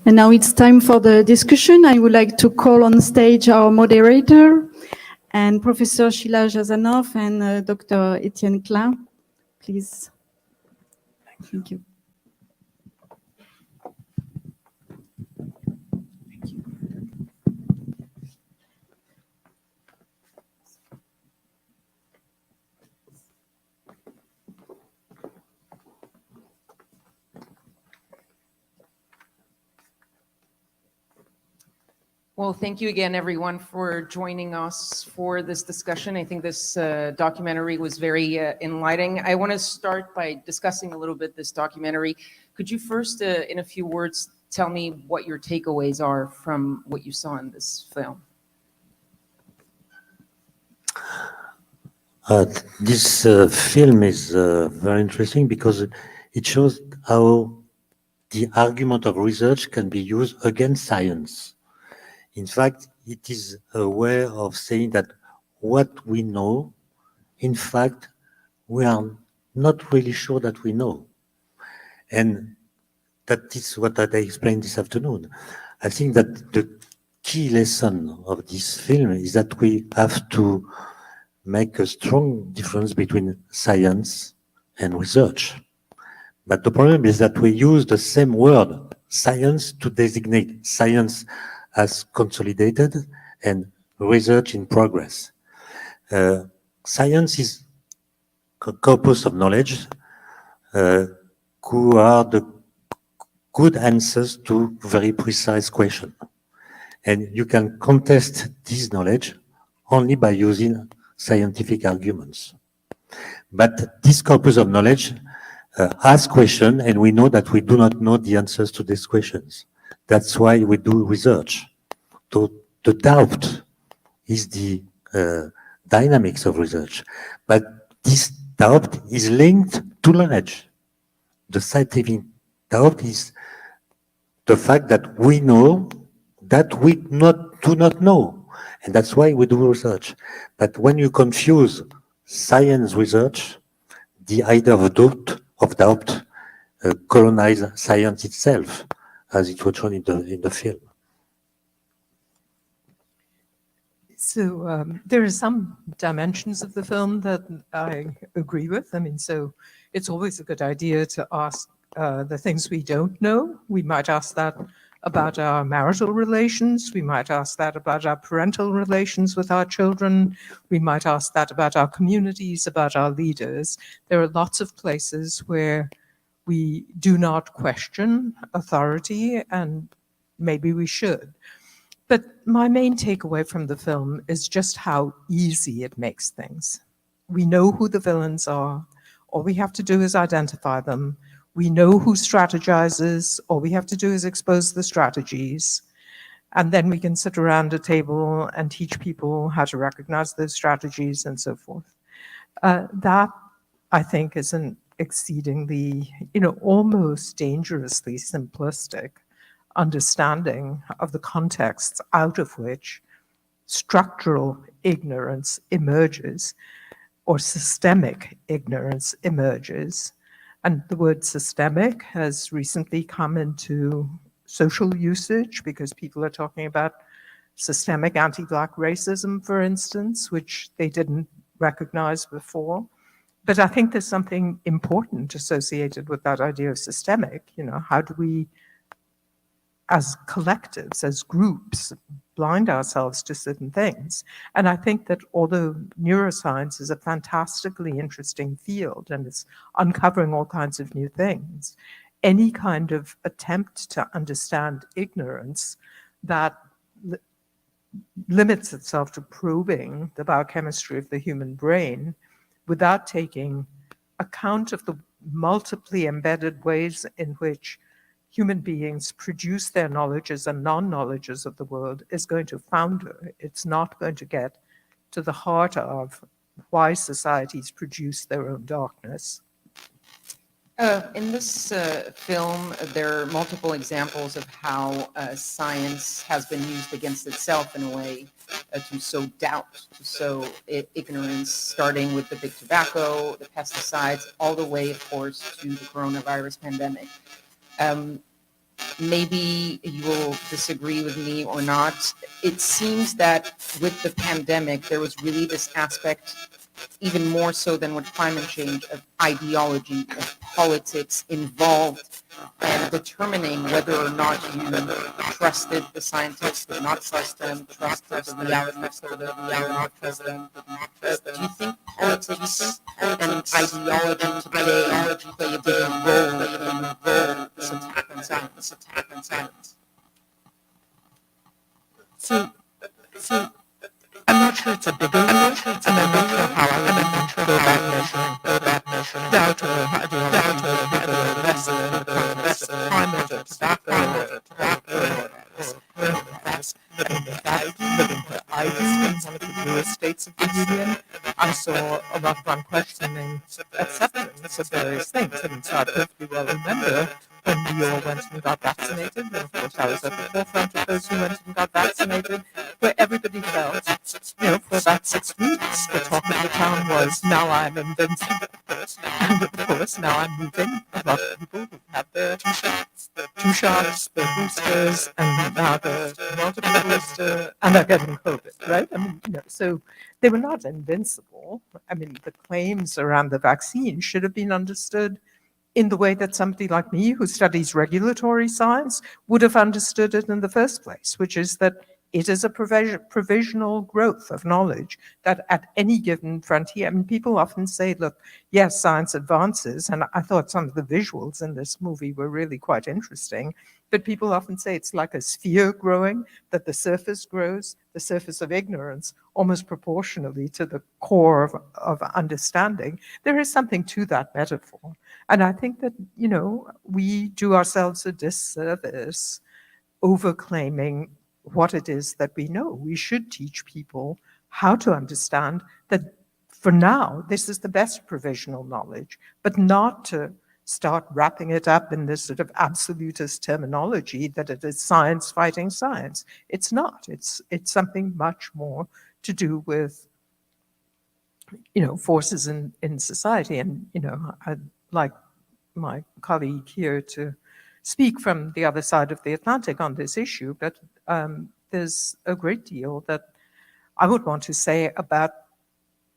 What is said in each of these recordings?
And now it's time for the discussion. I would like to call on stage our moderator and Professor Sheila Jasanoff and Dr. Etienne Klein. Please. Thank you. Well, thank you again, everyone, for joining us for this discussion. I think this documentary was very enlightening. I want to start by discussing a little bit this documentary. Could you first, in a few words, tell me what your takeaways are from what you saw in this film? This film is very interesting because it shows how the argument of research can be used against science. In fact, it is a way of saying that what we know, in fact, we are not really sure that we know. And that is what I explained this afternoon. I think that the key lesson of this film is that we have to make a strong difference between science and research. But the problem is that we use the same word, science, to designate science as consolidated and research in progress. Science is a corpus of knowledge who are the good answers to very precise questions. And you can contest this knowledge only by using scientific arguments. But this corpus of knowledge asks questions, and we know that we do not know the answers to these questions. That's why we do research. So the doubt is the dynamics of research. But this doubt is linked to knowledge. The scientific doubt is the fact that we know that we do not know. And that's why we do research. But when you confuse science research, the idea of doubt colonize science itself, as it was shown in the film. So there are some dimensions of the film that I agree with. I mean, so it's always a good idea to ask the things we don't know. We might ask that about our marital relations. We might ask that about our parental relations with our children. We might ask that about our communities, about our leaders. There are lots of places where we do not question authority, and maybe we should. But my main takeaway from the film is just how easy it makes things. We know who the villains are. All we have to do is identify them. We know who strategizes. All we have to do is expose the strategies. And then we can sit around a table and teach people how to recognize those strategies and so forth. That, I think, is an exceedingly, almost dangerously simplistic understanding of the contexts out of which structural ignorance emerges, or systemic ignorance emerges. And the word systemic has recently come into social usage because people are talking about systemic anti-Black racism, for instance, which they didn't recognize before. But I think there's something important associated with that idea of systemic. How do we, as collectives, as groups, blind ourselves to certain things? And I think that although neuroscience is a fantastically interesting field and it's uncovering all kinds of new things, any kind of attempt to understand ignorance that limits itself to probing the biochemistry of the human brain without taking account of the multiply embedded ways in which human beings produce their knowledges and non-knowledges of the world is going to founder. It's not going to get to the heart of why societies produce their own darkness. In this film, there are multiple examples of how science has been used against itself in a way to sow doubt, to sow ignorance, starting with the big tobacco, the pesticides, all the way, of course, to the coronavirus pandemic. Maybe you will disagree with me or not. It seems that with the pandemic, there was really this aspect, even more so than with climate change, of ideology, of politics involved and determining whether or not you trusted the scientists, did not trust them, trusted the reality, or did not trust them. Do you think politics and ideology play a big role in this attack on science? So I'm not sure it's a bigger issue, and I'm not sure how I would go about measuring doubt or ideology or bigger, less in the context of climate or tobacco. I was in one of the newest states of the Union. I saw a lot of unquestioning acceptance of various things, and so I perfectly well remember when we all went and got vaccinated, and of course I was at the forefront of those who went and got vaccinated, where everybody felt, for about 6 weeks, the talk of the town was, now I'm invincible. And of course, now I'm moving. A lot of people who had their two shots, the boosters, and now the multiple booster, and are getting COVID, right? I mean, so they were not invincible. I mean, the claims around the vaccine should have been understood in the way that somebody like me, who studies regulatory science, would have understood it in the first place, which is that it is a provisional growth of knowledge that at any given frontier, I mean, people often say, look, yes, science advances, and I thought some of the visuals in this movie were really quite interesting, but people often say it's like a sphere growing, that the surface grows, the surface of ignorance, almost proportionally to the core of understanding. There is something to that metaphor. And I think that, we do ourselves a disservice overclaiming what it is that we know. We should teach people how to understand that for now, this is the best provisional knowledge, but not to start wrapping it up in this sort of absolutist terminology that it is science fighting science. It's not. It's something much more to do with, forces in society. And, I'd like my colleague here to speak from the other side of the Atlantic on this issue, but there's a great deal that I would want to say about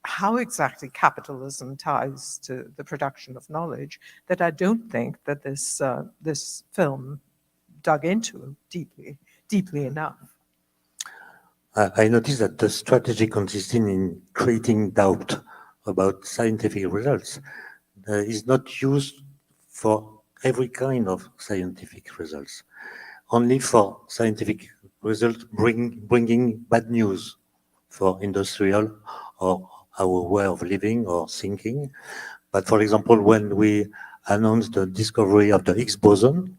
how exactly capitalism ties to the production of knowledge that I don't think that this film dug into deeply enough. I noticed that the strategy consisting in creating doubt about scientific results is not used for every kind of scientific results, only for scientific results bringing bad news for industrial or our way of living or thinking. But for example, when we announced the discovery of the Higgs boson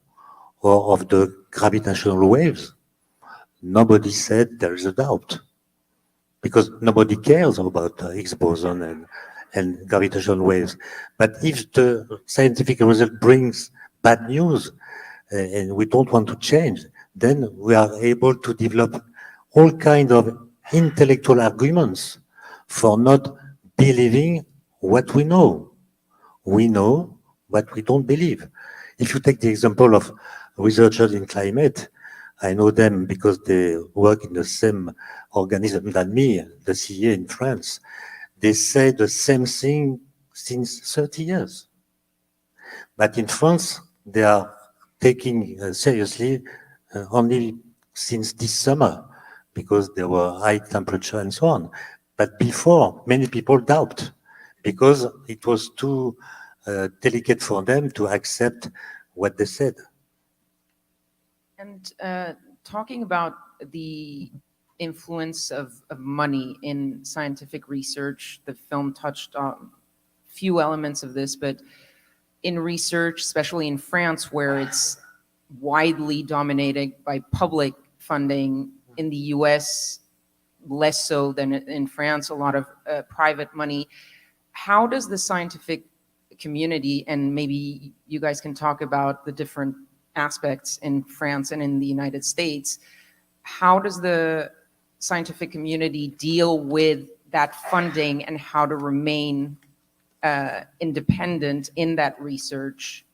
or of the gravitational waves, nobody said there is a doubt, because nobody cares about the Higgs boson and gravitational waves. But if the scientific result brings bad news and we don't want to change, then we are able to develop all kinds of intellectual arguments for not believing what we know. We know, but we don't believe. If you take the example of researchers in climate, I know them because they work in the same organism than me, the CEA in France. They say the same thing since 30 years. But in France, they are taking seriously only since this summer, because there were high temperature and so on. But before, many people doubt, because it was too delicate for them to accept what they said. And talking about the influence of money in scientific research, the film touched on few elements of this, but in research, especially in France, where it's widely dominated by public funding, in the US, less so than in France, a lot of private money. How does the scientific scientific community, and maybe you guys can talk about the different aspects in France and in the United States, how does the scientific community deal with that funding and how to remain independent in that research,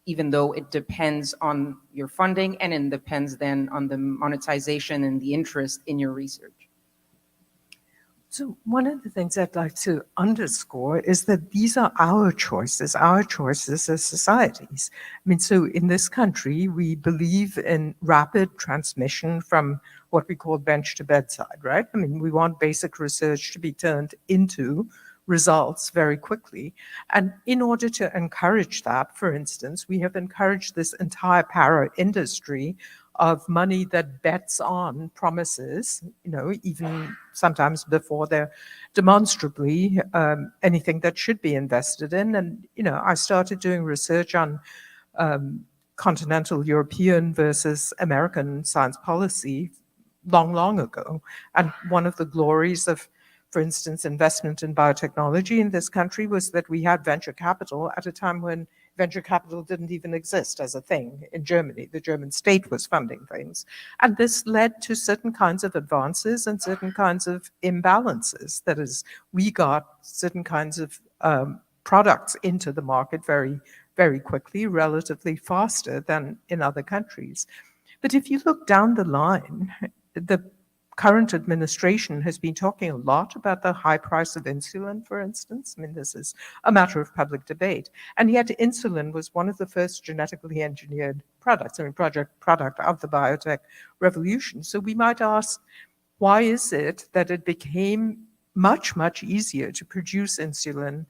even though it depends on your funding and it depends then on the monetization and the interest in your research? So one of the things I'd like to underscore is that these are our choices as societies. I mean, so in this country, we believe in rapid transmission from what we call bench to bedside, right? I mean, we want basic research to be turned into results very quickly. And in order to encourage that, for instance, we have encouraged this entire para industry of money that bets on promises, even sometimes before they're demonstrably anything that should be invested in. And, I started doing research on continental European versus American science policy long ago. And one of the glories of, for instance, investment in biotechnology in this country was that we had venture capital at a time when venture capital didn't even exist as a thing in Germany. The German state was funding things. And this led to certain kinds of advances and certain kinds of imbalances. That is, we got certain kinds of products into the market very, very quickly, relatively faster than in other countries. But if you look down the line, the current administration has been talking a lot about the high price of insulin, for instance. I mean, this is a matter of public debate. And yet insulin was one of the first genetically engineered products, product of the biotech revolution. So we might ask, why is it that it became much, much easier to produce insulin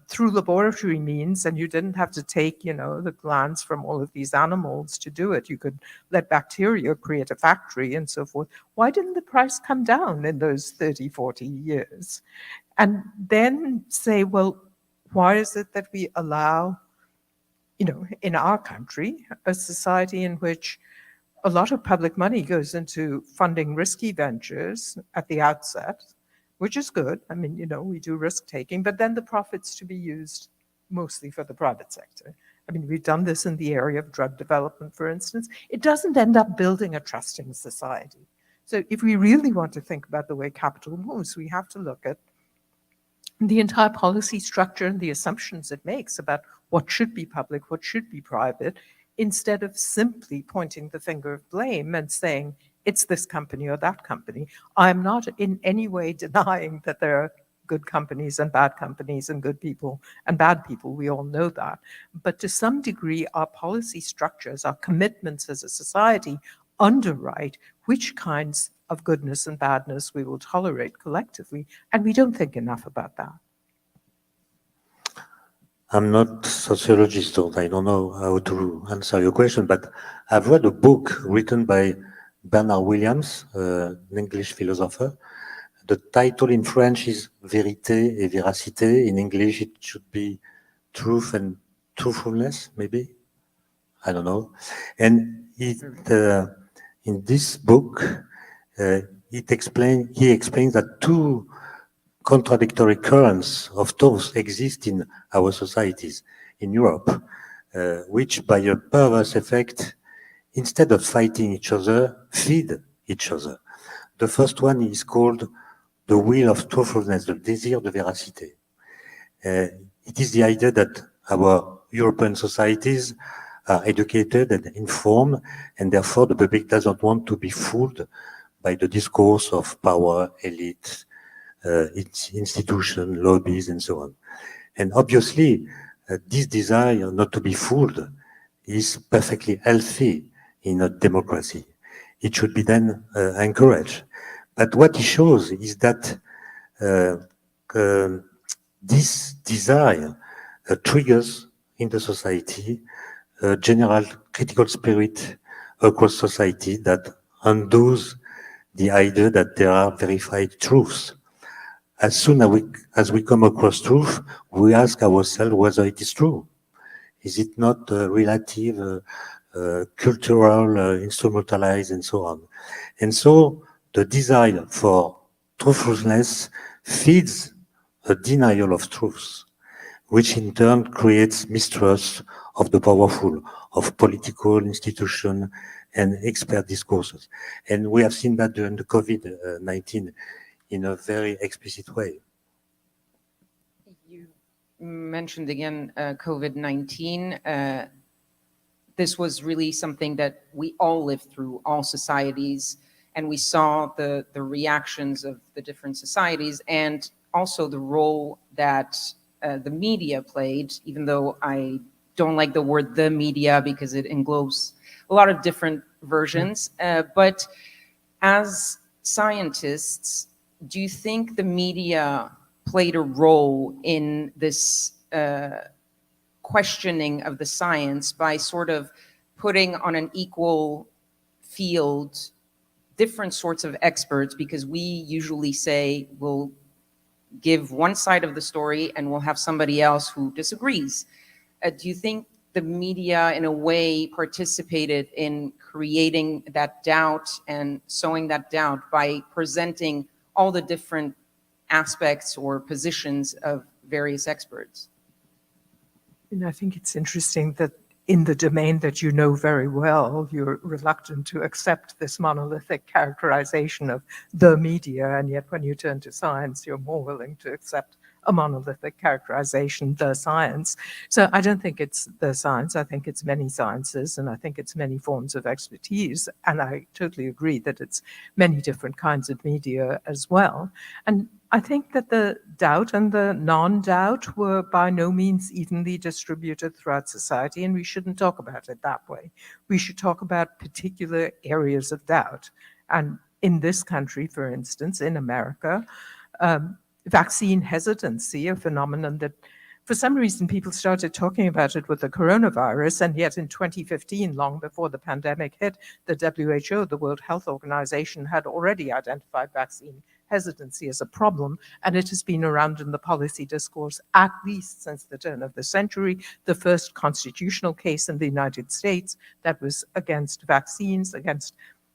through laboratory means, and you didn't have to take, the glands from all of these animals to do it. You could let bacteria create a factory and so forth. Why didn't the price come down in those 30, 40 years? And then say, well, why is it that we allow, in our country, a society in which a lot of public money goes into funding risky ventures at the outset, which is good. I mean, we do risk taking, but then the profits to be used mostly for the private sector. I mean, we've done this in the area of drug development, for instance. It doesn't end up building a trusting society. So if we really want to think about the way capital moves, we have to look at the entire policy structure and the assumptions it makes about what should be public, what should be private, instead of simply pointing the finger of blame and saying, it's this company or that company. I'm not in any way denying that there are good companies and good people and bad people. We all know that. But to some degree, our policy structures, our commitments as a society underwrite which kinds of goodness and badness we will tolerate collectively. And we don't think enough about that. I'm not a sociologist, so I don't know how to answer your question, but I've read a book written by Bernard Williams, an English philosopher. The title in French is Vérité et Véracité. In English, it should be Truth and Truthfulness, maybe. I don't know. And in this book, he explains that two contradictory currents of thought exist in our societies in Europe, which by a perverse effect, instead of fighting each other, feed each other. The first one is called the will of truthfulness, the désir de véracité. It is the idea that our European societies are educated and informed, and therefore the public doesn't want to be fooled by the discourse of power, elite, its institution, lobbies, and so on. And obviously, this desire not to be fooled is perfectly healthy in a democracy. It should be then encouraged. But what he shows is that this desire triggers in the society a general critical spirit across society that undoes the idea that there are verified truths. As soon as we come across truth, we ask ourselves whether it is true. Is it not relative, cultural, instrumentalized, and so on? And so the desire for truthfulness feeds a denial of truth, which in turn creates mistrust of the powerful, of political institutions and expert discourses. And we have seen that during the COVID-19 in a very explicit way. You mentioned again COVID-19. This was really something that we all lived through, all societies, and we saw the reactions of the different societies and also the role that the media played, even though I don't like the word the media because it englobes a lot of different versions. But as scientists, do you think the media played a role in this questioning of the science by sort of putting on an equal field different sorts of experts? Because we usually say we'll give one side of the story and we'll have somebody else who disagrees. Do you think the media in a way participated in creating that doubt and sowing that doubt by presenting all the different aspects or positions of various experts? And I think it's interesting that in the domain that you know very well, you're reluctant to accept this monolithic characterization of the media, and yet when you turn to science, you're more willing to accept a monolithic characterization, the science. So I don't think it's the science, I think it's many sciences, and I think it's many forms of expertise, and I totally agree that it's many different kinds of media as well. And I think that the doubt and the non-doubt were by no means evenly distributed throughout society, and we shouldn't talk about it that way. We should talk about particular areas of doubt. And in this country, for instance, in America, vaccine hesitancy, a phenomenon that for some reason people started talking about it with the coronavirus, and yet in 2015, long before the pandemic hit, the WHO, the World Health Organization, had already identified vaccine hesitancy as a problem, and it has been around in the policy discourse at least since the turn of the century. The first constitutional case in the United States that was against vaccines, against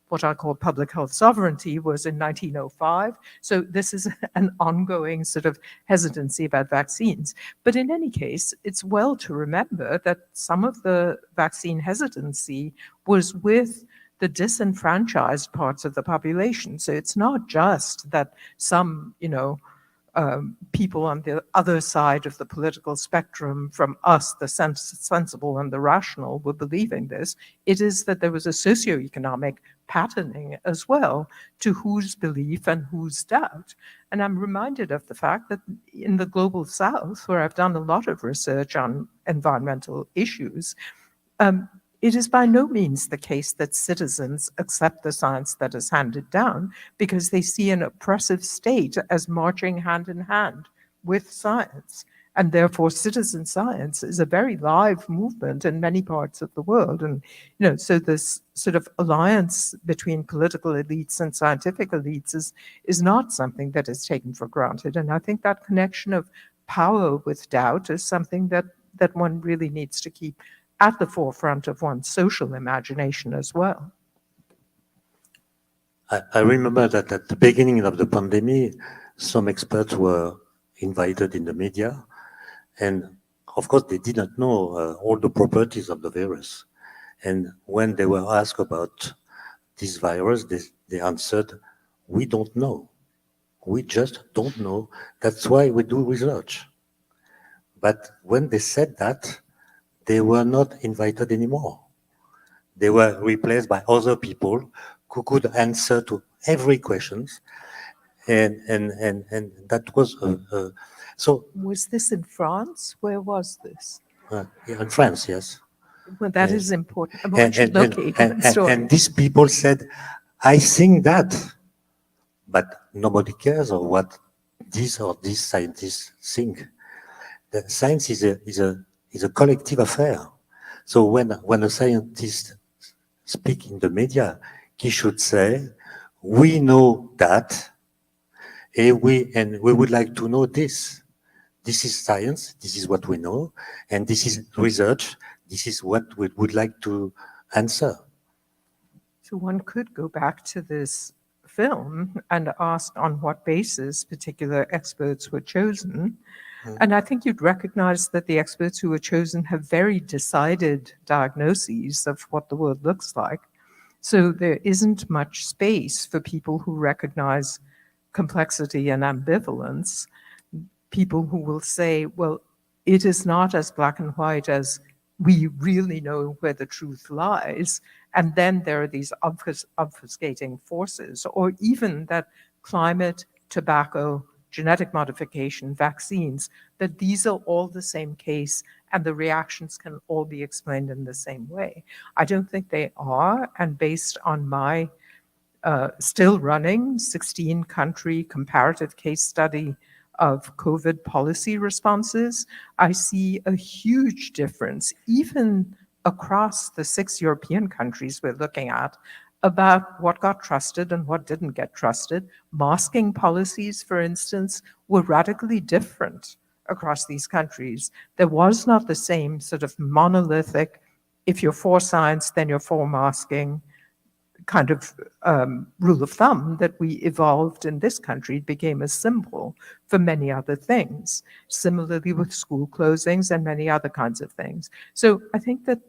what I call public health sovereignty, was in 1905. So this is an ongoing sort of hesitancy about vaccines. But in any case, it's well to remember that some of the vaccine hesitancy was with the disenfranchised parts of the population. So it's not just that some, people on the other side of the political spectrum from us, the sensible and the rational, were believing this. It is that there was a socioeconomic patterning as well to whose belief and whose doubt. And I'm reminded of the fact that in the global south, where I've done a lot of research on environmental issues, it is by no means the case that citizens accept the science that is handed down because they see an oppressive state as marching hand in hand with science. And therefore, citizen science is a very live movement in many parts of the world. And, so this sort of alliance between political elites and scientific elites is not something that is taken for granted. And I think that connection of power with doubt is something that one really needs to keep at the forefront of one's social imagination as well. I remember that at the beginning of the pandemic, some experts were invited in the media, and of course they did not know all the properties of the virus. And when they were asked about this virus, they answered, "We don't know. We just don't know. That's why we do research." But when they said that, they were not invited anymore. They were replaced by other people who could answer to every question. And that was, so. Was this in France? Where was this? In France, yes. Well, that is important. One should locate that story. And these people said, "I think that," but nobody cares of what these or these scientists think. The science is a collective affair. So when a scientist speaks in the media, he should say, "We know that, and we would like to know this. This is science, this is what we know, and this is research, this is what we would like to answer." So one could go back to this film and ask on what basis particular experts were chosen. And I think you'd recognize that the experts who were chosen have very decided diagnoses of what the world looks like. So there isn't much space for people who recognize complexity and ambivalence, people who will say, well, it is not as black and white as we really know where the truth lies. And then there are these obfuscating forces, or even that climate, tobacco, genetic modification, vaccines, that these are all the same case and the reactions can all be explained in the same way. I don't think they are, and based on my still running 16-country comparative case study of COVID policy responses, I see a huge difference, even across the 6 European countries we're looking at, about what got trusted and what didn't get trusted. Masking policies, for instance, were radically different across these countries. There was not the same sort of monolithic, if you're for science, then you're for masking, kind of rule of thumb that we evolved in this country. It became a symbol for many other things. Similarly with school closings and many other kinds of things. So I think that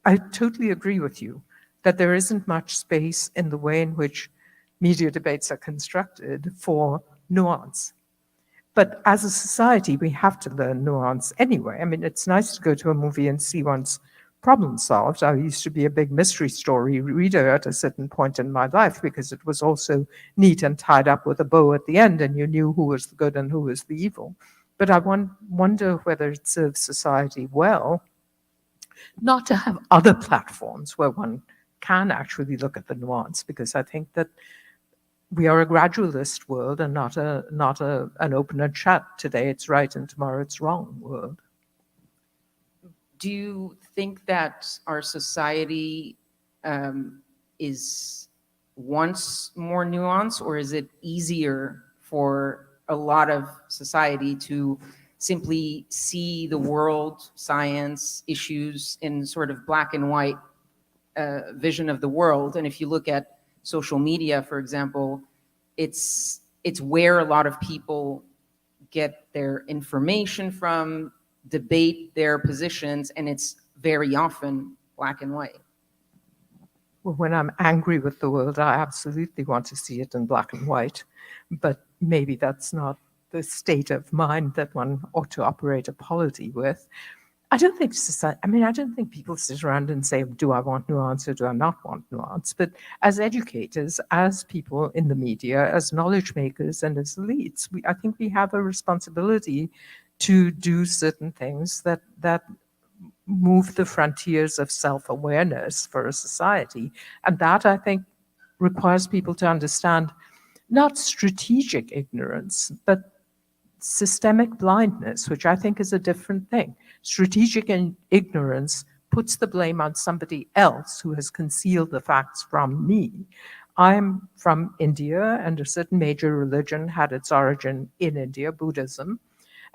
I totally agree with you that there isn't much space in the way in which media debates are constructed for nuance. But as a society, we have to learn nuance anyway. I mean, it's nice to go to a movie and see one's problem solved. I used to be a big mystery story reader at a certain point in my life because it was also neat and tied up with a bow at the end, and you knew who was the good and who was the evil. But I wonder whether it serves society well not to have other platforms where one can actually look at the nuance, because I think that we are a gradualist world and not an open and shut, today it's right and tomorrow it's wrong world. Do you think that our society wants more nuance, or is it easier for a lot of society to simply see the world, science, issues in sort of black and white vision of the world? And if you look at social media, for example, it's where a lot of people get their information from, debate their positions, and it's very often black and white. Well, when I'm angry with the world, I absolutely want to see it in black and white, but maybe that's not the state of mind that one ought to operate a polity with. I don't think society, I don't think people sit around and say, do I want nuance or do I not want nuance? But as educators, as people in the media, as knowledge makers and as elites, I think we have a responsibility to do certain things that move the frontiers of self-awareness for a society. And that, I think, requires people to understand not strategic ignorance, but systemic blindness, which I think is a different thing. Strategic ignorance puts the blame on somebody else who has concealed the facts from me. I'm from India, and a certain major religion had its origin in India, Buddhism.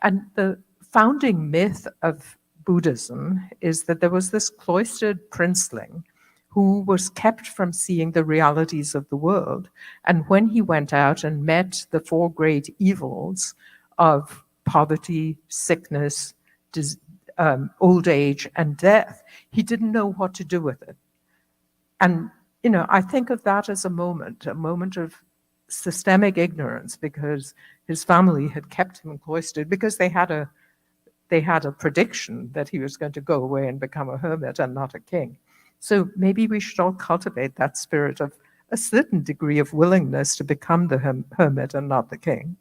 And the founding myth of Buddhism is that there was this cloistered princeling who was kept from seeing the realities of the world. And when he went out and met the 4 great evils of poverty, sickness, old age, and death, he didn't know what to do with it. And, I think of that as a moment of systemic ignorance, because his family had kept him cloistered because they had a prediction that he was going to go away and become a hermit and not a king. So maybe we should all cultivate that spirit of a certain degree of willingness to become the hermit and not the king.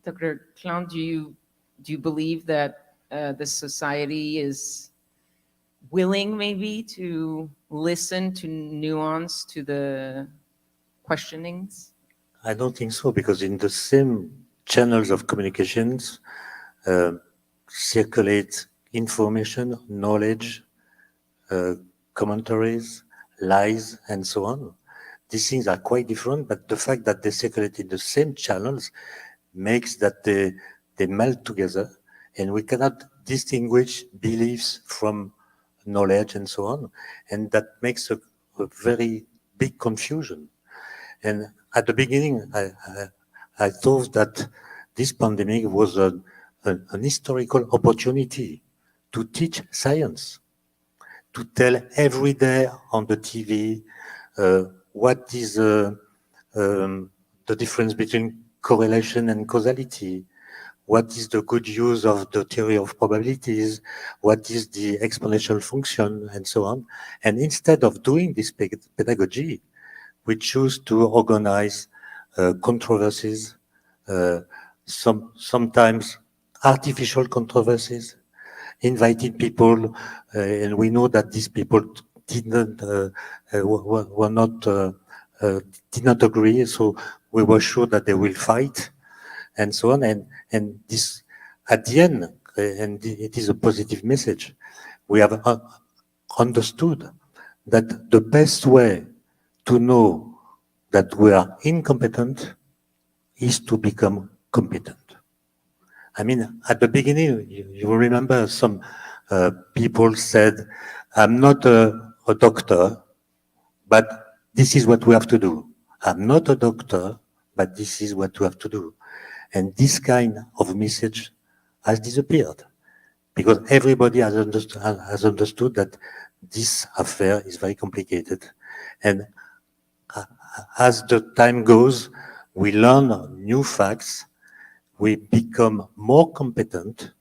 Dr. Klein, do you believe that this society is willing maybe to listen to nuance, to the questionings? I don't think so, because in the same channels of communications circulate information, knowledge, commentaries, lies, and so on. These things are quite different, but the fact that they circulate in the same channels makes that they melt together, and we cannot distinguish beliefs from knowledge and so on. And that makes a very big confusion. And at the beginning, I thought that this pandemic was an historical opportunity to teach science, to tell every day on the TV what is the difference between correlation and causality, what is the good use of the theory of probabilities, what is the exponential function, and so on. And instead of doing this pedagogy, we choose to organize controversies, sometimes artificial controversies, inviting people, and we know that these people did not agree, so we were sure that they will fight, and so on. And this, at the end, and it is a positive message, we have understood that the best way to know that we are incompetent is to become competent. I mean, at the beginning, you remember some people said, I'm not a doctor, but this is what we have to do. I'm not a doctor, but this is what we have to do. And this kind of message has disappeared because everybody has understood that this affair is very complicated. And as the time goes, we learn new facts, we become more competent,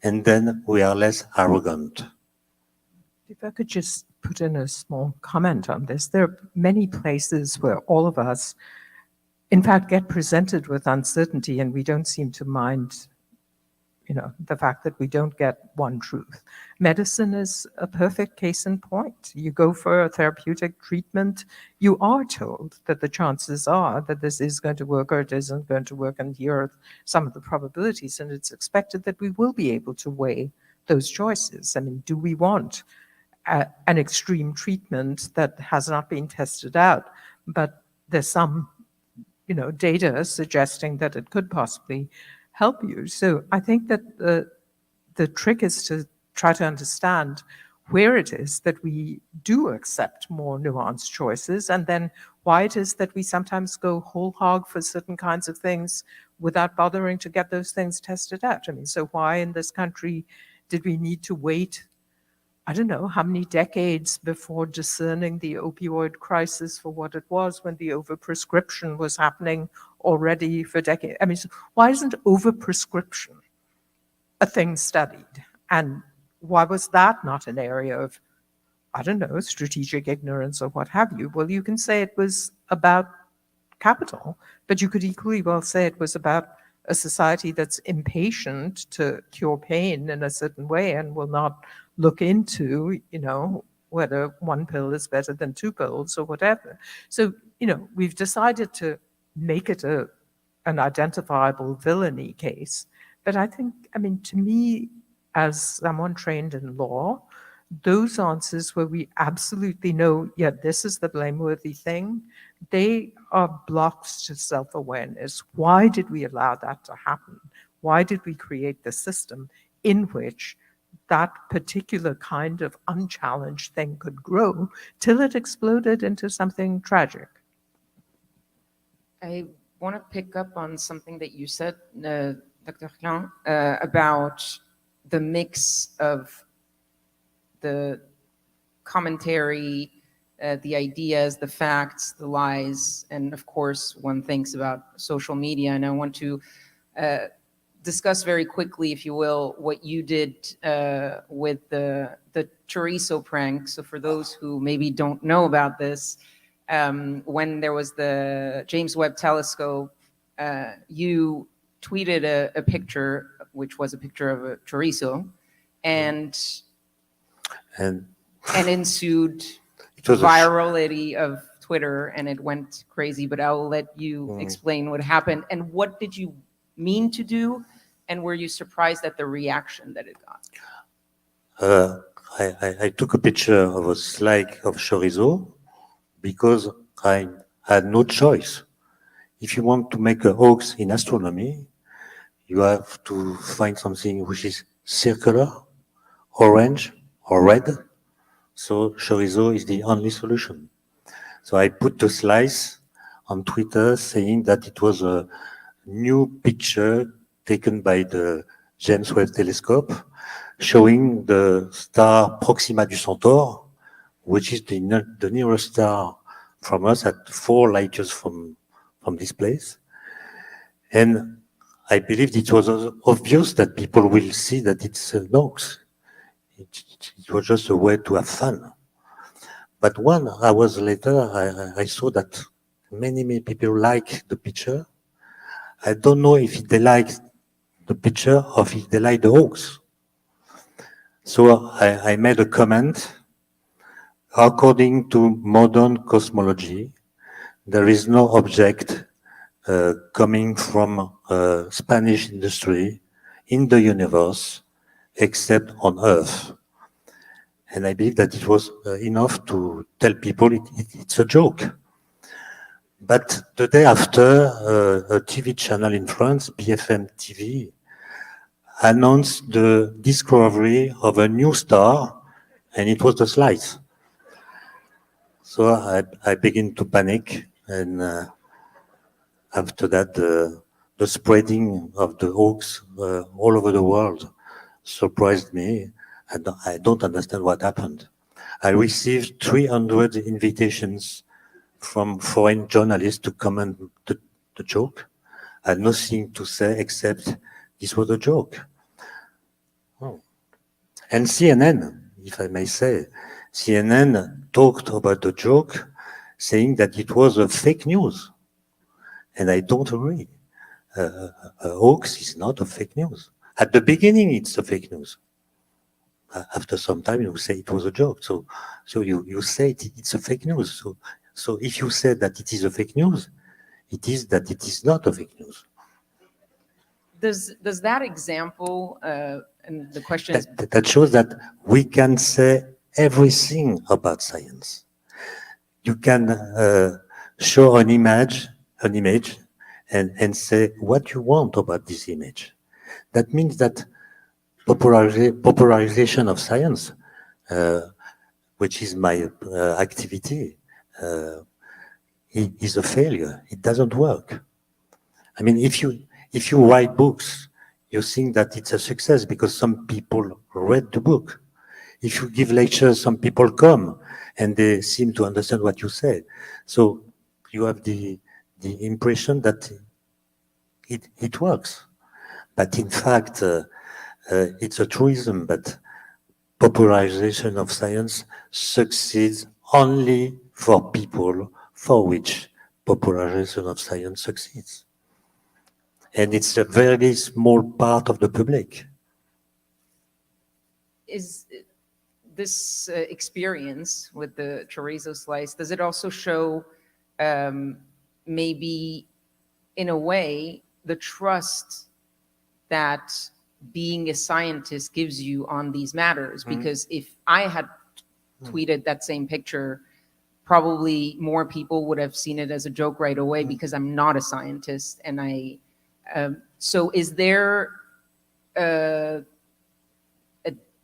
and then we are less arrogant. If I could just put in a small comment on this, there are many places where all of us, in fact, get presented with uncertainty and we don't seem to mind, the fact that we don't get one truth. Medicine is a perfect case in point. You go for a therapeutic treatment, you are told that the chances are that this is going to work or it isn't going to work, and here are some of the probabilities, and it's expected that we will be able to weigh those choices. I mean, do we want an extreme treatment that has not been tested out, but there's some, data suggesting that it could possibly help you? So I think that the trick is to try to understand where it is that we do accept more nuanced choices, and then why it is that we sometimes go whole hog for certain kinds of things without bothering to get those things tested out. I mean, so why in this country did we need to wait, I don't know how many decades before discerning the opioid crisis for what it was, when the overprescription was happening already for decades? I mean, so why isn't overprescription a thing studied? And why was that not an area of, I don't know, strategic ignorance or what have you? Well, you can say it was about capital, but you could equally well say it was about a society that's impatient to cure pain in a certain way and will not look into, whether one pill is better than two pills or whatever. So, we've decided to make it an identifiable villainy case. But I think, to me, as someone trained in law, those answers where we absolutely know, yeah, this is the blameworthy thing, they are blocks to self-awareness. Why did we allow that to happen? Why did we create the system in which that particular kind of unchallenged thing could grow till it exploded into something tragic? I want to pick up on something that you said, Dr. Klein, about the mix of the commentary, the ideas, the facts, the lies, and of course, one thinks about social media. And I want to discuss very quickly, if you will, what you did with the chorizo prank. So for those who maybe don't know about this, when there was the James Webb Telescope, you tweeted a picture, which was a picture of a chorizo, and ensued virality of Twitter, and it went crazy. But I'll let you explain what happened and what did you mean to do, and were you surprised at the reaction that it got? I took a picture of a slide of chorizo because I had no choice. If you want to make a hoax in astronomy, you have to find something which is circular, orange, or red. So chorizo is the only solution. So I put the slice on Twitter saying that it was a new picture taken by the James Webb Telescope, showing the star Proxima du Centaur, which is the nearest star from us at 4 light years from this place. And I believed it was obvious that people will see that it's an hoax. It was just a way to have fun. But 1 hour later, I saw that many people like the picture. I don't know if they like the picture or if they like the hoax. So I made a comment. According to modern cosmology, there is no object coming from Spanish industry in the universe except on Earth. And I believe that it was enough to tell people it's a joke. But the day after, a TV channel in France, BFM TV, announced the discovery of a new star, and it was the slides. So I began to panic, and after that, the spreading of the hoax all over the world surprised me. I don't understand what happened. I received 300 invitations from foreign journalists to comment the joke. I had nothing to say except this was a joke. Oh. And CNN, if I may say, CNN talked about the joke, saying that it was a fake news. And I don't agree. A hoax is not a fake news. At the beginning, it's a fake news. After some time, you say it was a joke. So you say it's a fake news. So if you say that it is a fake news, it is that it is not a fake news. Does that example, and the question is, That shows that we can say everything about science. You can show an image, and say what you want about this image. That means that popularization of science, which is my activity, is a failure. It doesn't work. I mean, if you write books, you think that it's a success because some people read the book. If you give lectures, some people come and they seem to understand what you say. So you have the impression that it works. But in fact, it's a truism, but popularization of science succeeds only for people for which popularization of science succeeds. And it's a very small part of the public. is this experience with the chorizo slice, does it also show maybe in a way the trust that being a scientist gives you on these matters? Because if I had tweeted that same picture, probably more people would have seen it as a joke right away because I'm not a scientist. And so is there a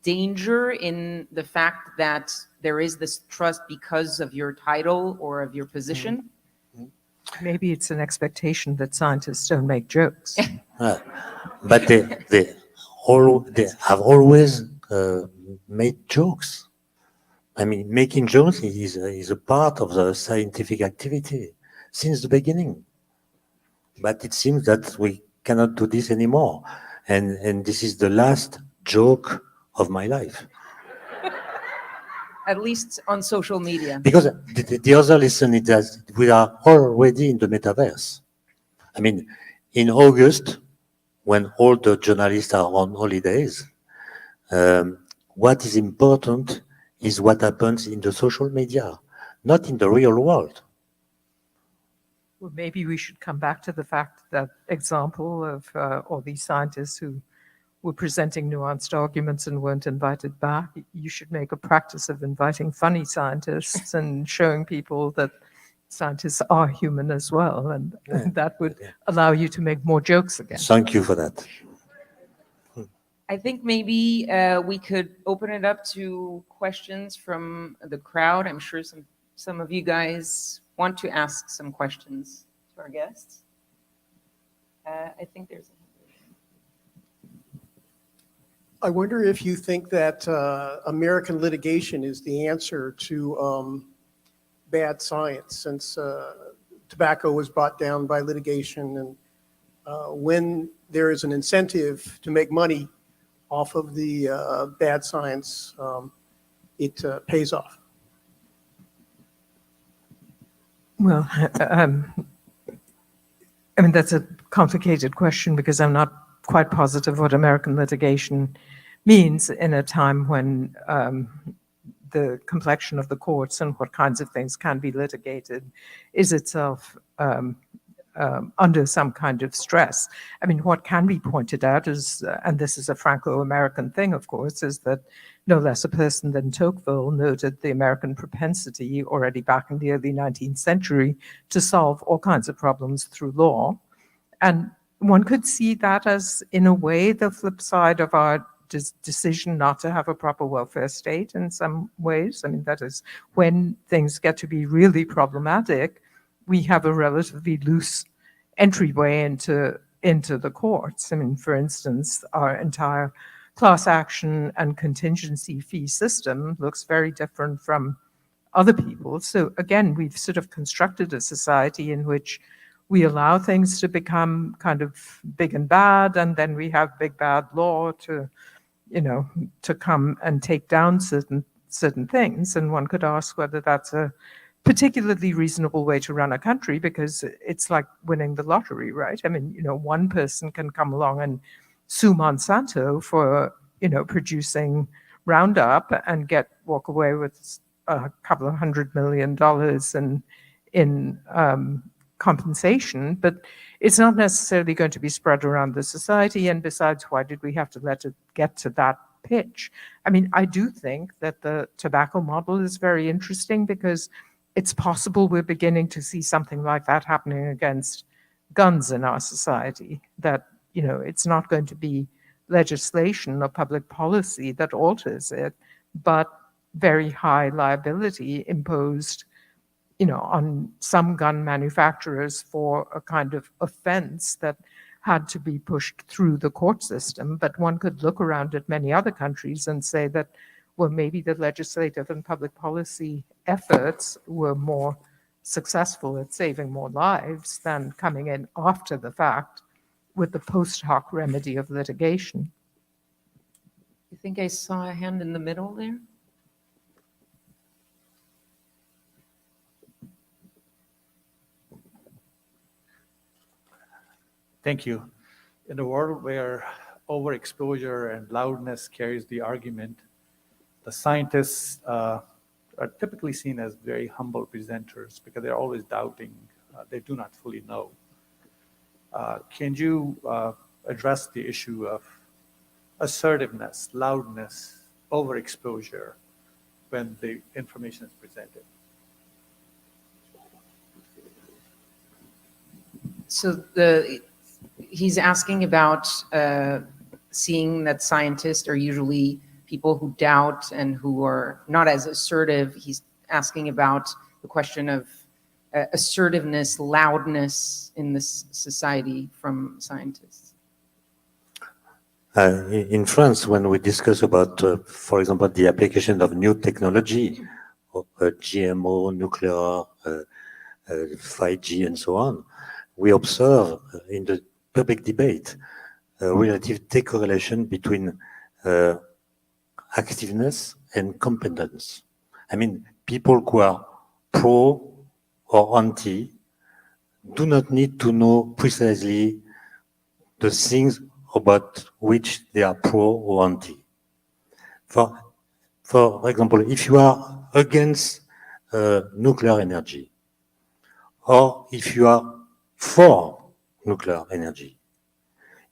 danger in the fact that there is this trust because of your title or of your position? Maybe it's an expectation that scientists don't make jokes. But they have always made jokes. I mean, making jokes is a part of the scientific activity since the beginning. But it seems that we cannot do this anymore. And this is the last joke of my life. At least on social media. Because the other lesson is that we are already in the metaverse. I mean, in August, when all the journalists are on holidays, what is important is what happens in the social media, not in the real world. Well, maybe we should come back to the fact that example of all these scientists who were presenting nuanced arguments and weren't invited back. You should make a practice of inviting funny scientists and showing people that scientists are human as well, and that would allow you to make more jokes again. Thank you for that. I think maybe we could open it up to questions from the crowd. I'm sure some of you guys want to ask some questions to our guests. I think there's a I wonder if you think that American litigation is the answer to bad science, since tobacco was brought down by litigation, and when there is an incentive to make money off of the bad science, it pays off. Well, I mean, that's a complicated question because I'm not quite positive what American litigation means in a time when the complexion of the courts and what kinds of things can be litigated is itself under some kind of stress. I mean, what can be pointed out is, and this is a Franco-American thing, of course, is that no less a person than Tocqueville noted the American propensity already back in the early 19th century to solve all kinds of problems through law. And one could see that as, in a way, the flip side of our decision not to have a proper welfare state in some ways. I mean, that is, when things get to be really problematic, we have a relatively loose entryway into the courts. I mean, for instance, our entire class action and contingency fee system looks very different from other people's. So again, we've sort of constructed a society in which we allow things to become kind of big and bad, and then we have big bad law to, to come and take down certain things. And one could ask whether that's a particularly reasonable way to run a country, because it's like winning the lottery, right? I mean, one person can come along and sue Monsanto for, producing Roundup and walk away with a couple of $100 million in compensation, but it's not necessarily going to be spread around the society. And besides, why did we have to let it get to that pitch? I mean, I do think that the tobacco model is very interesting because it's possible we're beginning to see something like that happening against guns in our society, that, it's not going to be legislation or public policy that alters it, but very high liability imposed, on some gun manufacturers for a kind of offense that had to be pushed through the court system. But one could look around at many other countries and say that, well, maybe the legislative and public policy efforts were more successful at saving more lives than coming in after the fact with the post hoc remedy of litigation. I think I saw a hand in the middle there. Thank you. In a world where overexposure and loudness carries the argument, the scientists are typically seen as very humble presenters because they're always doubting. They do not fully know. Can you address the issue of assertiveness, loudness, overexposure when the information is presented? So he's asking about seeing that scientists are usually people who doubt and who are not as assertive. He's asking about the question of assertiveness, loudness in this society from scientists. In France, when we discuss about, for example, the application of new technology, GMO, nuclear, 5G, and so on, we observe in the public debate a relative decorrelation between activeness and competence. I mean, people who are pro or anti do not need to know precisely the things about which they are pro or anti. For example, if you are against nuclear energy, or if you are for nuclear energy,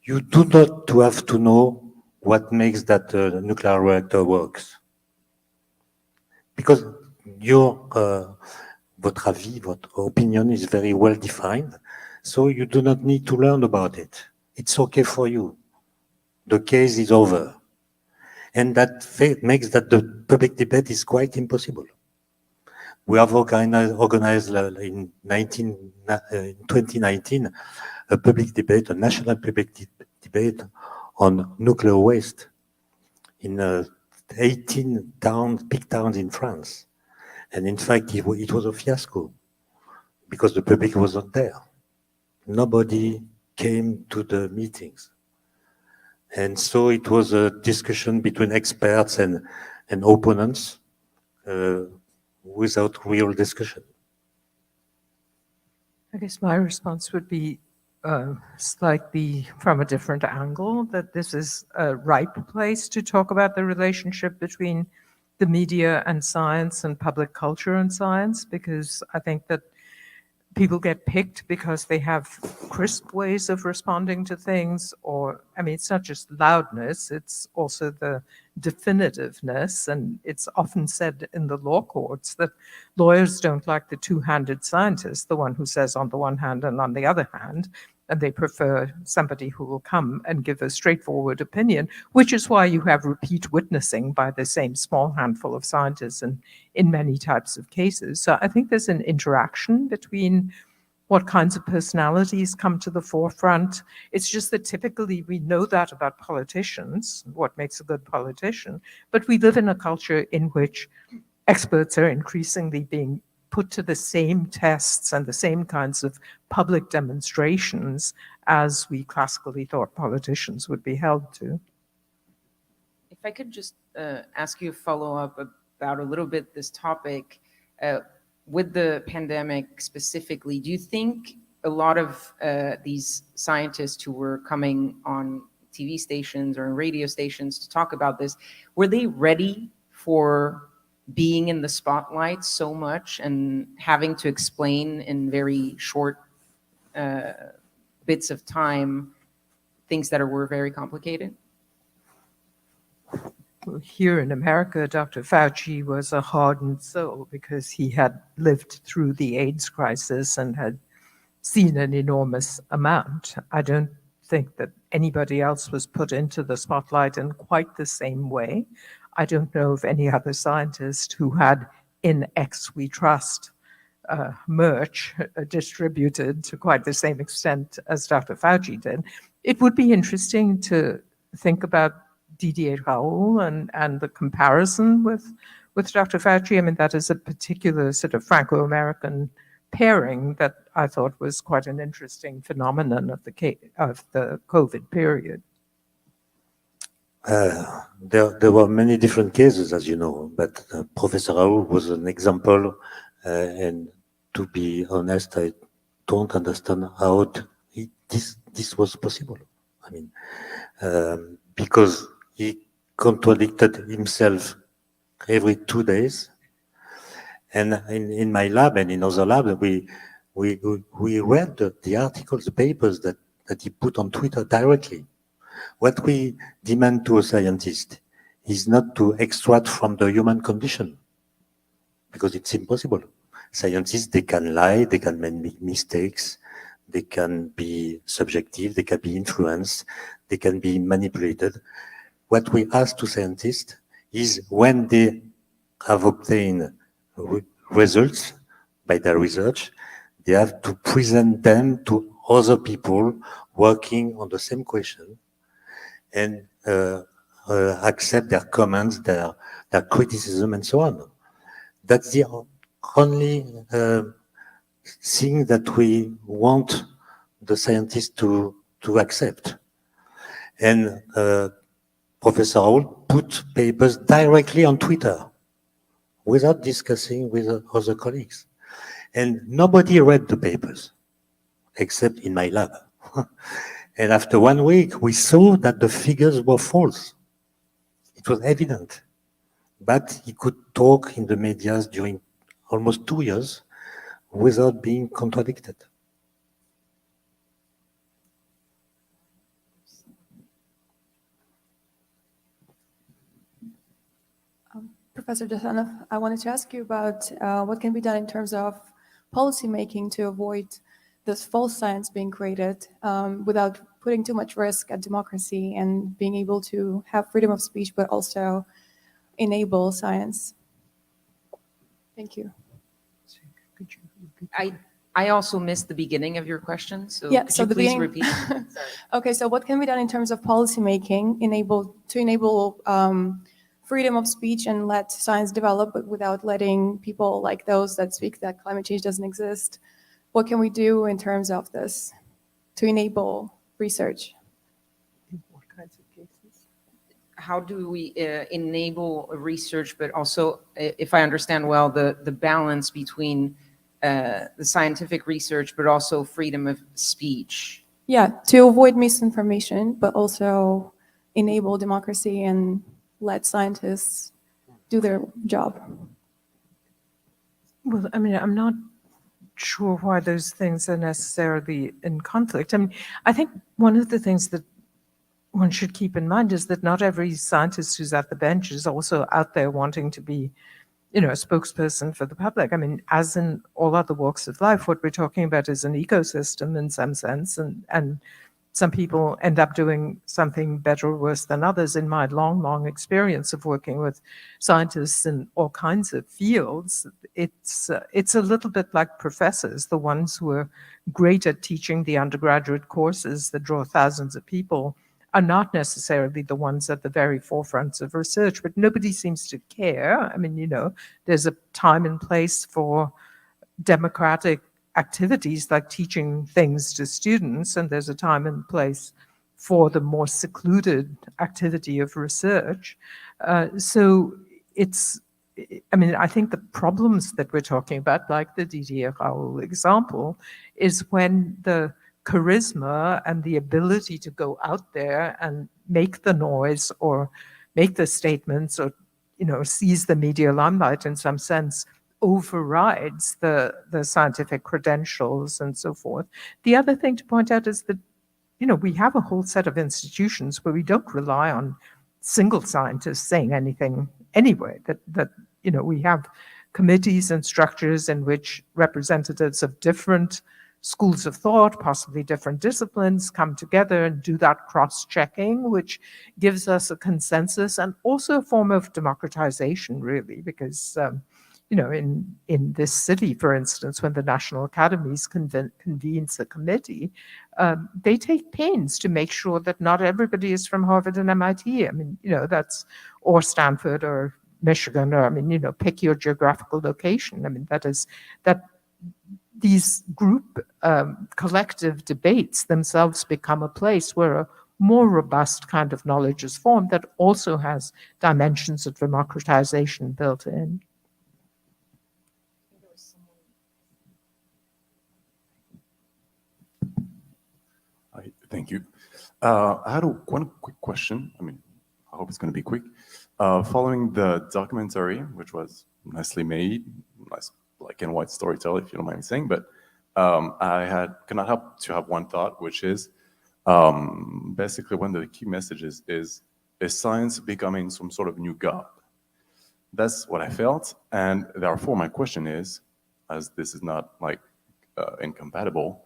you do not have to know what makes that nuclear reactor works. Because votre avis, votre opinion is very well defined, so you do not need to learn about it. It's okay for you. The case is over. And that makes that the public debate is quite impossible. We have organized in 2019 a public debate, a national public debate on nuclear waste. in 18 towns, big towns in France. And in fact, it was a fiasco because the public was not there. Nobody came to the meetings. And so it was a discussion between experts and opponents without real discussion. I guess my response would be slightly from a different angle, that this is a ripe place to talk about the relationship between the media and science and public culture and science, because I think that people get picked because they have crisp ways of responding to things, or, I mean, it's not just loudness, it's also the definitiveness. And it's often said in the law courts that lawyers don't like the two-handed scientist, the one who says on the one hand and on the other hand, and they prefer somebody who will come and give a straightforward opinion, which is why you have repeat witnessing by the same small handful of scientists in many types of cases. So I think there's an interaction between what kinds of personalities come to the forefront. It's just that typically we know that about politicians, what makes a good politician, but we live in a culture in which experts are increasingly being put to the same tests and the same kinds of public demonstrations as we classically thought politicians would be held to. If I could just ask you a follow-up about a little bit this topic, with the pandemic specifically, do you think a lot of these scientists who were coming on TV stations or radio stations to talk about this, were they ready for being in the spotlight so much and having to explain in very short bits of time things that were very complicated? Here in America, Dr. Fauci was a hardened soul because he had lived through the AIDS crisis and had seen an enormous amount. I don't think that anybody else was put into the spotlight in quite the same way. I don't know of any other scientist who had "In X We Trust" merch distributed to quite the same extent as Dr. Fauci did. It would be interesting to think about Didier Raoult and the comparison with Dr. Fauci. I mean, that is a particular sort of Franco-American pairing that I thought was quite an interesting phenomenon of the COVID period. There were many different cases, as you know, but Professor Raoult was an example, and to be honest, I don't understand how this was possible. I mean, because he contradicted himself every 2 days, and in my lab and in other labs, we read the articles, the papers that he put on Twitter directly. What we demand to a scientist is not to extract from the human condition, because it's impossible. Scientists, they can lie, they can make mistakes, they can be subjective, they can be influenced, they can be manipulated. What we ask to scientists is, when they have obtained results by their research, they have to present them to other people working on the same question, and accept their comments, their criticism, and so on. That's the only thing that we want the scientists to accept. And Professor Raoult put papers directly on Twitter without discussing with other colleagues. And nobody read the papers, except in my lab. And after 1 week, we saw that the figures were false. It was evident. But he could talk in the media during almost 2 years without being contradicted. Professor Jasanoff, I wanted to ask you about what can be done in terms of policy making to avoid this false science being created without putting too much risk at democracy and being able to have freedom of speech, but also enable science. Thank you. I also missed the beginning of your question, so Yeah, could so you the please beginning- repeat? Sorry. Okay, so what can be done in terms of policymaking to enable freedom of speech and let science develop, but without letting people like those that speak that climate change doesn't exist? What can we do in terms of this to enable research? What kinds of cases? How do we enable research, but also, if I understand well, the balance between the scientific research, but also freedom of speech? Yeah, to avoid misinformation, but also enable democracy and let scientists do their job. Well, I mean, I'm not sure why those things are necessarily in conflict. I mean, I think one of the things that one should keep in mind is that not every scientist who's at the bench is also out there wanting to be, a spokesperson for the public. I mean, as in all other walks of life, what we're talking about is an ecosystem in some sense, and some people end up doing something better or worse than others. In my long experience of working with scientists in all kinds of fields, it's a little bit like professors, the ones who are great at teaching the undergraduate courses that draw thousands of people are not necessarily the ones at the very forefronts of research, but nobody seems to care. I mean, there's a time and place for democratic activities like teaching things to students, and there's a time and place for the more secluded activity of research. So I think the problems that we're talking about, like the Didier Raoult example, is when the charisma and the ability to go out there and make the noise or make the statements or, seize the media limelight in some sense overrides the scientific credentials and so forth. The other thing to point out is that, we have a whole set of institutions where we don't rely on single scientists saying anything anyway, that we have committees and structures in which representatives of different schools of thought, possibly different disciplines, come together and do that cross-checking, which gives us a consensus and also a form of democratization, really, because in this city, for instance, when the National Academies convenes a committee, they take pains to make sure that not everybody is from Harvard and MIT. I mean, or Stanford or Michigan, or, pick your geographical location. I mean, that these group collective debates themselves become a place where a more robust kind of knowledge is formed that also has dimensions of democratization built in. Thank you. I had one quick question. I mean, I hope it's going to be quick. Following the documentary, which was nicely made, nice black and white storytelling, if you don't mind me saying, but I cannot help to have one thought, which is basically one of the key messages is science becoming some sort of new God? That's what I felt, and therefore my question is, as this is not like incompatible,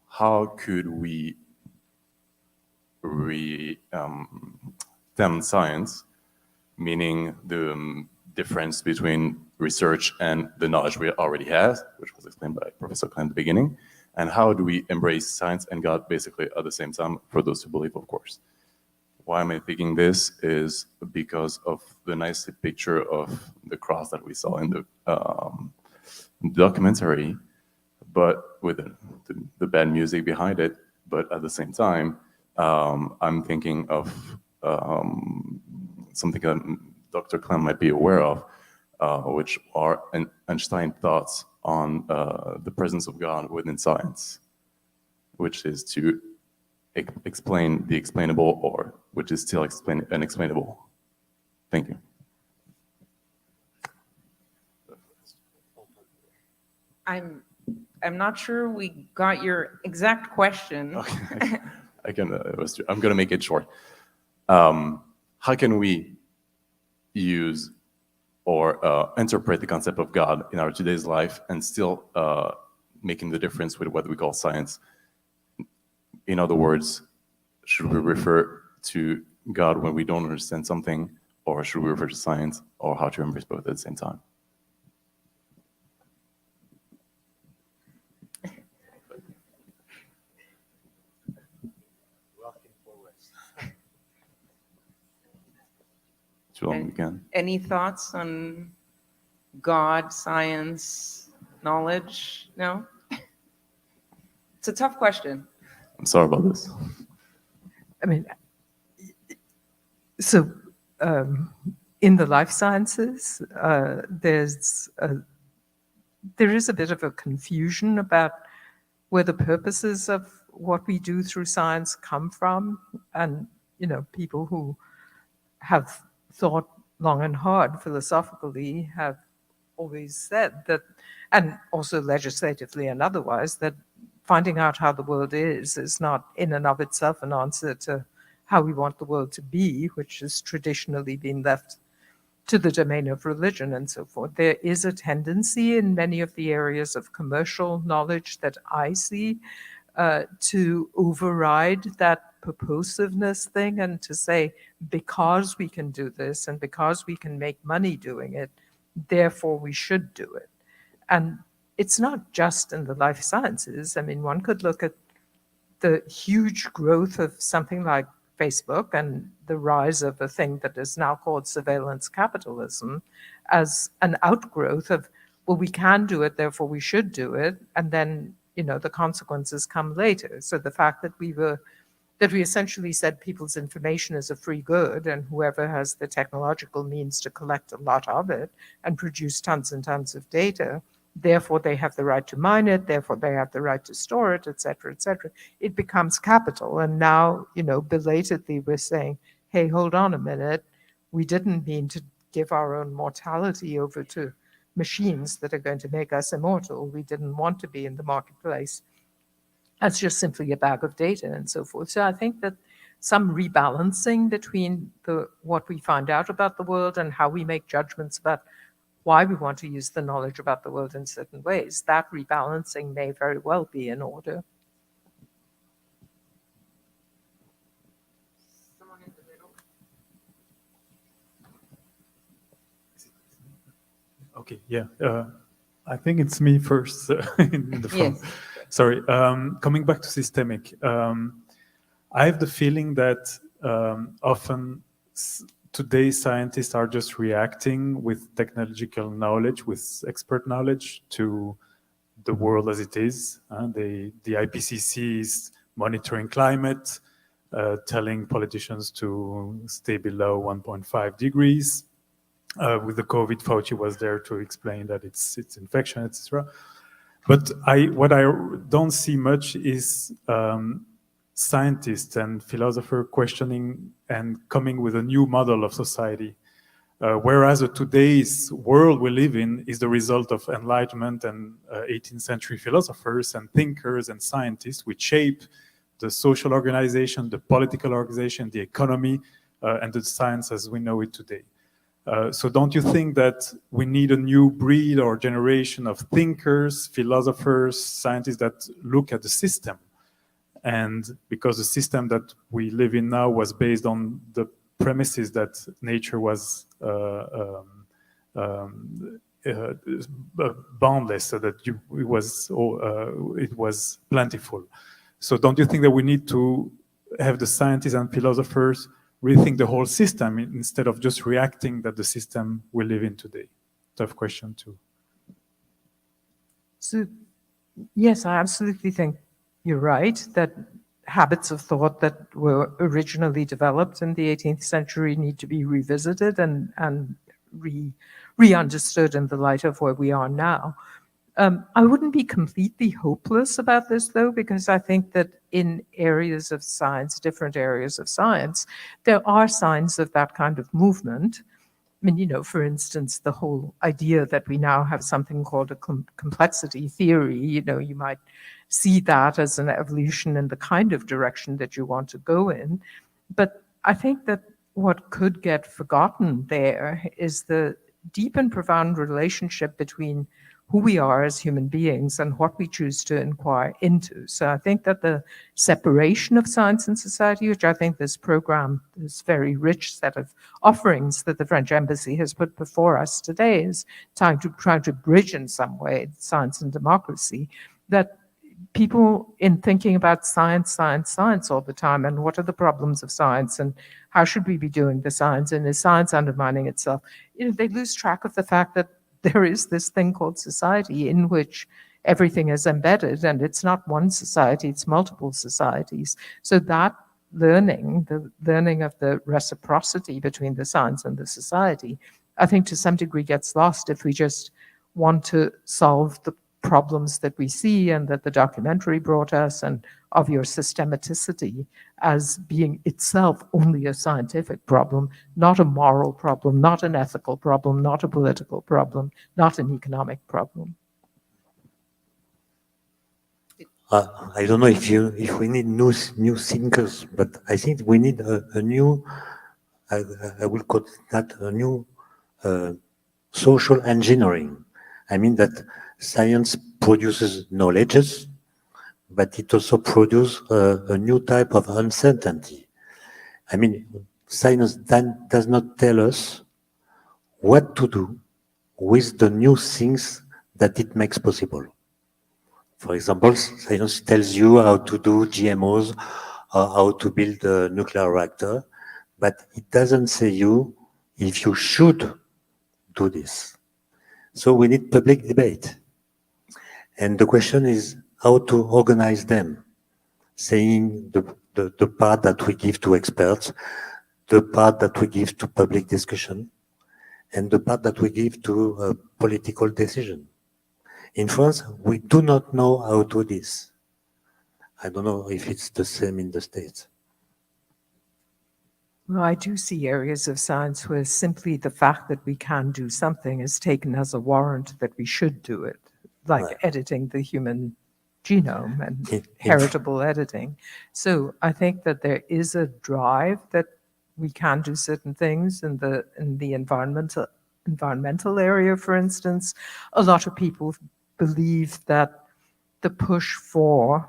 how could we stem science, meaning the difference between research and the knowledge we already have, which was explained by Professor Klein at the beginning, and how do we embrace science and God basically at the same time, for those who believe, of course. Why am I thinking this is because of the nice picture of the cross that we saw in the documentary, but with the bad music behind it. But at the same time, I'm thinking of something that Dr. Klein might be aware of, which are Einstein thoughts on the presence of God within science, which is to explain the explainable, or which is still unexplainable. Thank you. I'm not sure we got your exact question. Okay. I'm going to make it short. How can we use or interpret the concept of God in our today's life and still making the difference with what we call science? In other words, should we refer to God when we don't understand something, or should we refer to science, or how to embrace both at the same time? to all again. Any thoughts on God, science, knowledge? No? It's a tough question. I'm sorry about this. I mean, so in the life sciences, there is a bit of a confusion about where the purposes of what we do through science come from. And, you know, people who have thought long and hard philosophically have always said that, and also legislatively and otherwise, that finding out how the world is not in and of itself an answer to how we want the world to be, which has traditionally been left to the domain of religion and so forth. There is a tendency in many of the areas of commercial knowledge that I see to override that purposiveness thing and to say, because we can do this and because we can make money doing it, therefore we should do it. And it's not just in the life sciences. I mean, one could look at the huge growth of something like Facebook and the rise of a thing that is now called surveillance capitalism as an outgrowth of, well, we can do it, therefore we should do it, and then, you know, the consequences come later. So the fact that we essentially said people's information is a free good, and whoever has the technological means to collect a lot of it and produce tons and tons of data, therefore they have the right to mine it, therefore they have the right to store it, et cetera, et cetera. It becomes capital. And now, you know, belatedly we're saying, hey, hold on a minute. We didn't mean to give our own mortality over to machines that are going to make us immortal. We didn't want to be in the marketplace as just simply a bag of data and so forth. So I think that some rebalancing between what we find out about the world and how we make judgments about why we want to use the knowledge about the world in certain ways, that rebalancing may very well be in order. Someone in the middle. Okay, yeah. I think it's me first in the front. Yes. Sorry. Coming back to systemic, I have the feeling that often today's scientists are just reacting with technological knowledge, with expert knowledge to the world as it is. The IPCC is monitoring climate, telling politicians to stay below 1.5 degrees. With the COVID, Fauci was there to explain that it's infection, etc. But what I don't see much is scientists and philosophers questioning and coming with a new model of society. Whereas today's world we live in is the result of Enlightenment and 18th century philosophers and thinkers and scientists which shape the social organization, the political organization, the economy, and the science as we know it today. So don't you think that we need a new breed or generation of thinkers, philosophers, scientists that look at the system? And because the system that we live in now was based on the premises that nature was boundless, so that it was plentiful. So don't you think that we need to have the scientists and philosophers rethink the whole system instead of just reacting that the system we live in today? Tough question too. So, yes, I absolutely think you're right that habits of thought that were originally developed in the 18th century need to be revisited and re-understood in the light of where we are now. I wouldn't be completely hopeless about this, though, because I think that in areas of science, different areas of science, there are signs of that kind of movement. I mean, you know, for instance, the whole idea that we now have something called a complexity theory, you know, you might see that as an evolution in the kind of direction that you want to go in. But I think that what could get forgotten there is the deep and profound relationship between who we are as human beings and what we choose to inquire into. So I think that the separation of science and society, which I think this program, this very rich set of offerings that the French embassy has put before us today, is trying to bridge in some way science and democracy, that people in thinking about science, science, science all the time, and what are the problems of science, and how should we be doing the science, and is science undermining itself? They lose track of the fact that there is this thing called society in which everything is embedded, and it's not one society, it's multiple societies. So that learning, the learning of the reciprocity between the science and the society, I think to some degree gets lost if we just want to solve the problems that we see and that the documentary brought us, and of your systematicity as being itself only a scientific problem, not a moral problem, not an ethical problem, not a political problem, not an economic problem. I don't know if we need new thinkers, but I think we need a new, I will call that a new social engineering. I mean that science produces knowledges, but it also produces a new type of uncertainty. I mean, science does not tell us what to do with the new things that it makes possible. For example, science tells you how to do GMOs or how to build a nuclear reactor, but it doesn't say you if you should do this. So we need public debate. And the question is how to organize them, saying the part that we give to experts, the part that we give to public discussion, and the part that we give to political decision. In France, we do not know how to do this. I don't know if it's the same in the States. Well, I do see areas of science where simply the fact that we can do something is taken as a warrant that we should do it, like Right. editing the human genome and In- heritable editing. So I think that there is a drive that we can do certain things in the environmental area, for instance. A lot of people believe that the push for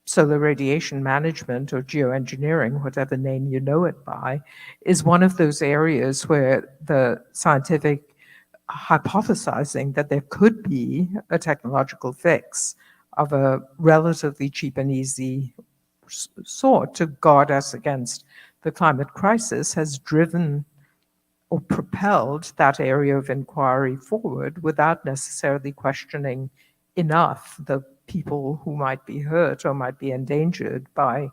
solar radiation management or geoengineering, whatever name you know it by, is one of those areas where the scientific hypothesizing that there could be a technological fix of a relatively cheap and easy sort to guard us against the climate crisis has driven or propelled that area of inquiry forward without necessarily questioning enough the people who might be hurt or might be endangered by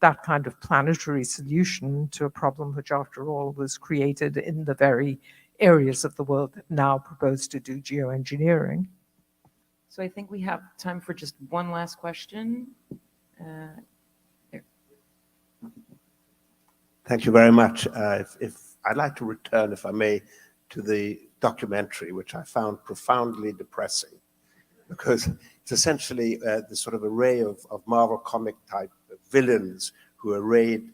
that kind of planetary solution to a problem which, after all, was created in the very areas of the world that now propose to do geoengineering. So I think we have time for just one last question. Thank you very much. If I'd like to return, if I may, to the documentary, which I found profoundly depressing, because it's essentially the sort of array of Marvel comic type villains who are arrayed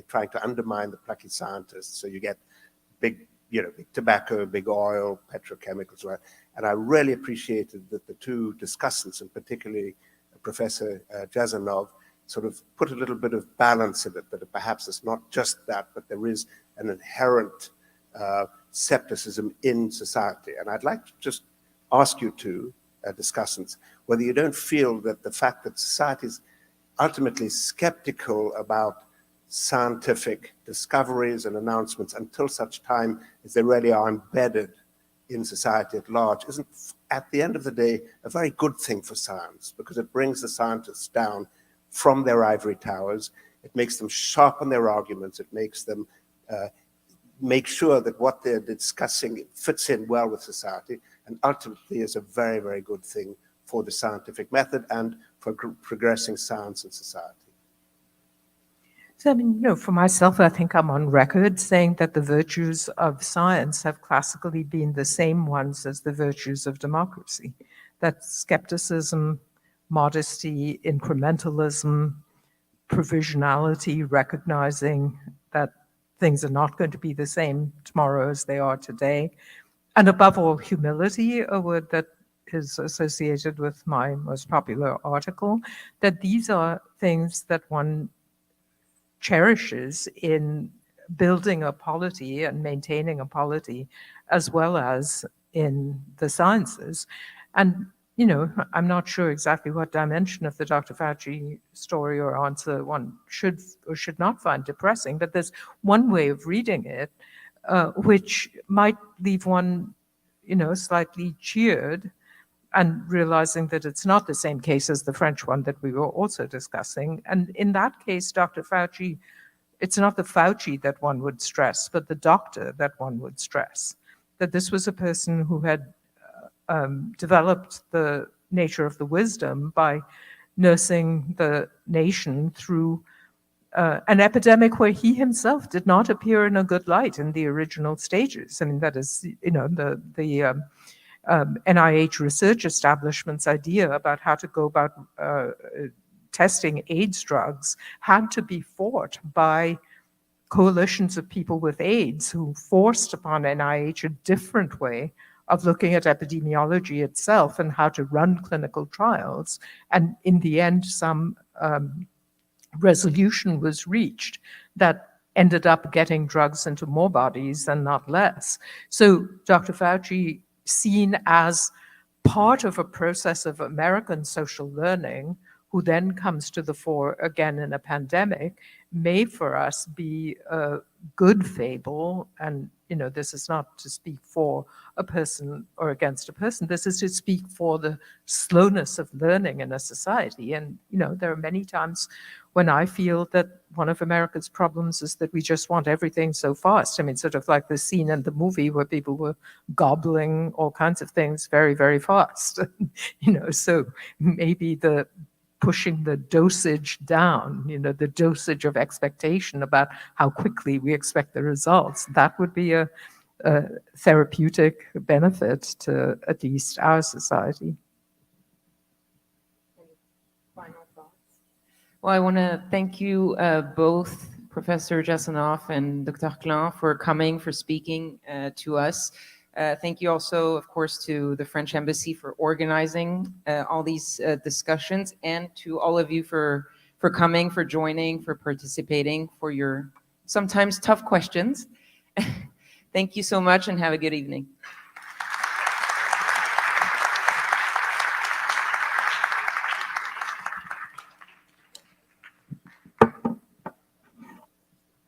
trying to undermine the plucky scientists. So you get big tobacco, big oil, petrochemicals, right? And I really appreciated that the two discussants, and particularly Professor Jasanoff, sort of put a little bit of balance in it, that perhaps it's not just that, but there is an inherent skepticism in society. And I'd like to just ask you two discussants whether you don't feel that the fact that society is ultimately skeptical about scientific discoveries and announcements until such time as they really are embedded in society at large isn't, at the end of the day, a very good thing for science, because it brings the scientists down from their ivory towers. It makes them sharpen their arguments. It makes them make sure that what they're discussing fits in well with society, and ultimately is a very, very good thing for the scientific method and for progressing science and society. So, I mean, for myself, I think I'm on record saying that the virtues of science have classically been the same ones as the virtues of democracy. That skepticism, modesty, incrementalism, provisionality, recognizing that things are not going to be the same tomorrow as they are today, and above all, humility, a word that is associated with my most popular article, that these are things that one cherishes in building a polity and maintaining a polity, as well as in the sciences. And you know, I'm not sure exactly what dimension of the Dr. Fauci story or answer one should or should not find depressing, but there's one way of reading it, which might leave one, you know, slightly cheered and realizing that it's not the same case as the French one that we were also discussing. And in that case, Dr. Fauci, it's not the Fauci that one would stress, but the doctor that one would stress. That this was a person who had developed the nature of the wisdom by nursing the nation through an epidemic where he himself did not appear in a good light in the original stages. I mean, that is, you know, the NIH research establishment's idea about how to go about testing AIDS drugs had to be fought by coalitions of people with AIDS who forced upon NIH a different way of looking at epidemiology itself and how to run clinical trials. And in the end, some resolution was reached that ended up getting drugs into more bodies and not less. So Dr. Fauci, seen as part of a process of American social learning, who then comes to the fore again in a pandemic, may for us be a good fable. And, you know, this is not to speak for a person or against a person. This is to speak for the slowness of learning in a society. And, you know, there are many times when I feel that one of America's problems is that we just want everything so fast. I mean, sort of like the scene in the movie where people were gobbling all kinds of things very, very fast. You know, so maybe the pushing the dosage down, you know, the dosage of expectation about how quickly we expect the results, that would be a therapeutic benefit to at least our society. Final thoughts? Well, I want to thank you both, Professor Jasanoff and Dr. Klein, for coming, for speaking to us. Thank you also, of course, to the French Embassy for organizing all these discussions, and to all of you for coming, for joining, for participating, for your sometimes tough questions. Thank you so much, and have a good evening.